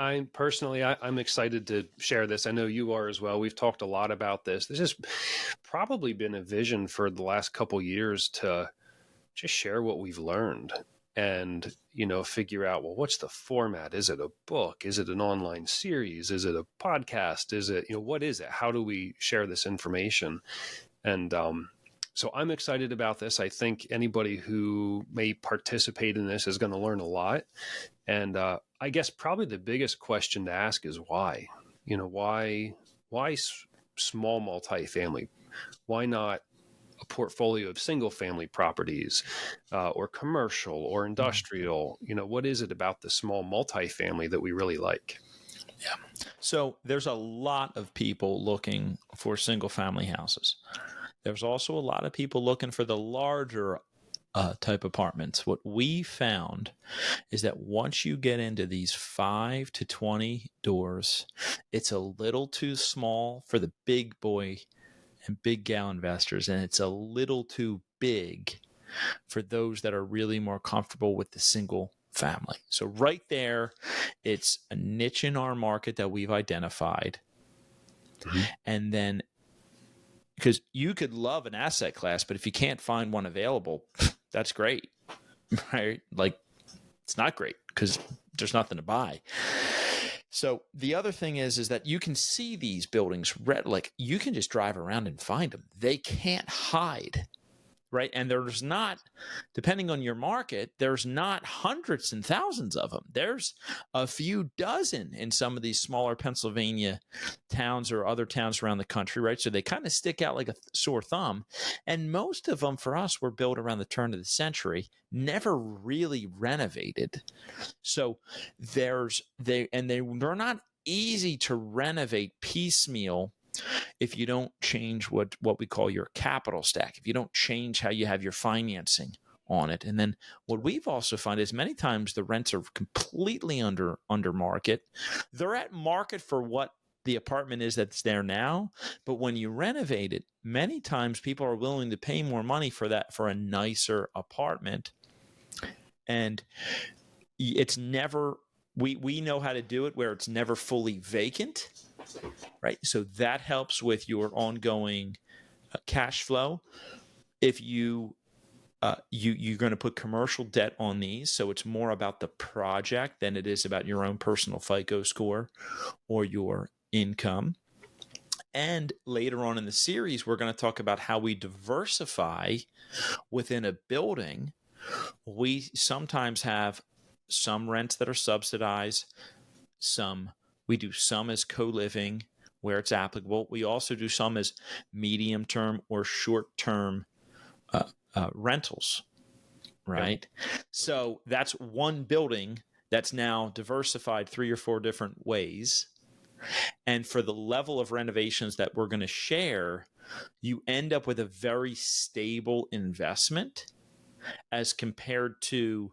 I'm personally, I'm excited to share this. I know you are as well. We've talked a lot about this. This has probably been a vision for the last couple years to just share what we've learned and, figure out, well, what's the format? Is it a book? Is it an online series? Is it a podcast? Is it, what is it? How do we share this information? And, so I'm excited about this. I think anybody who may participate in this is going to learn a lot. And I guess probably the biggest question to ask is why? Why small multifamily? Why not a portfolio of single family properties or commercial or industrial? What is it about the small multifamily that we really like? Yeah. So there's a lot of people looking for single family houses. There's also a lot of people looking for the larger type apartments. What we found is that once you get into these 5 to 20 doors, it's a little too small for the big boy and big gal investors, and it's a little too big for those that are really more comfortable with the single family. So right there, it's a niche in our market that we've identified. Mm-hmm. And then, because you could love an asset class, but if you can't find one available, that's great, right? Like, it's not great because there's nothing to buy. So the other thing is that you can see these buildings, like you can just drive around and find them. They can't hide, right? And there's not, depending on your market, there's not hundreds and thousands of them. There's a few dozen in some of these smaller Pennsylvania towns or other towns around the country, right? So they kind of stick out like a sore thumb. And most of them for us were built around the turn of the century, never really renovated. So they're not easy to renovate piecemeal if you don't change what we call your capital stack, if you don't change how you have your financing on it. And then what we've also found is many times the rents are completely under market. They're at market for what the apartment is that's there now. But when you renovate it, many times people are willing to pay more money for that, for a nicer apartment. And it's never, we know how to do it where it's never fully vacant. Right. So that helps with your ongoing cash flow. If you're going to put commercial debt on these, so it's more about the project than it is about your own personal FICO score or your income. And later on in the series, we're going to talk about how we diversify within a building. We sometimes have some rents that are subsidized, we do some as co-living where it's applicable. We also do some as medium-term or short-term rentals, right? Yeah. So that's one building that's now diversified 3 or 4 different ways. And for the level of renovations that we're going to share, you end up with a very stable investment as compared to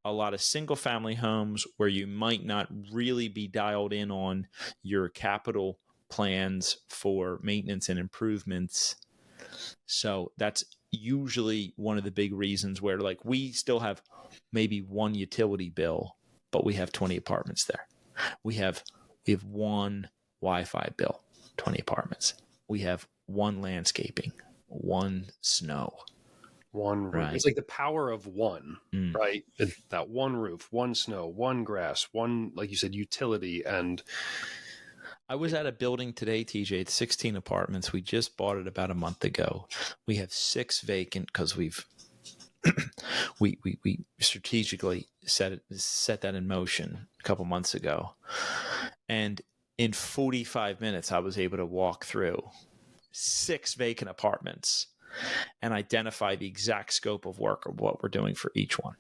a lot of single family homes where you might not really be dialed in on your capital plans for maintenance and improvements. So that's usually one of the big reasons where, like, we still have maybe one utility bill, but we have 20 apartments there. We have one Wi-Fi bill, 20 apartments. We have one landscaping, one snow. One roof. Right. It's like the power of one, right? That one roof, one snow, one grass, one, like you said, utility. And I was at a building today, TJ, it's 16 apartments. We just bought it about a month ago. We have 6 vacant because we've we strategically set that in motion a couple months ago. And in 45 minutes, I was able to walk through 6 vacant apartments and identify the exact scope of work of what we're doing for each one.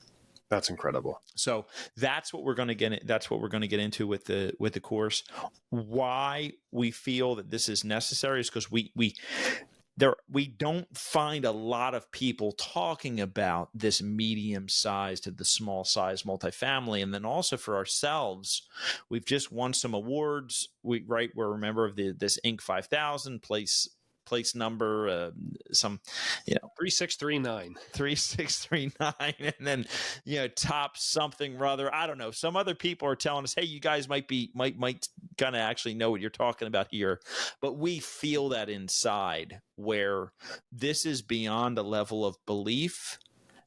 That's incredible. So that's what we're going to get. That's what we're going to get into with the course. Why we feel that this is necessary is because we don't find a lot of people talking about this medium size to the small size multifamily. And then also for ourselves, we've just won some awards. We're a member of this Inc. 5000 place place number, some, 3639. 3639, and then top something or other. I don't know. Some other people are telling us, hey, you guys might kind of actually know what you're talking about here, but we feel that inside, where this is beyond a level of belief.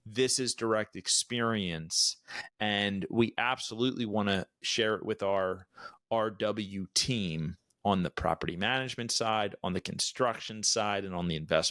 This is direct experience, and we absolutely want to share it with our RW team on the property management side, on the construction side, and on the investment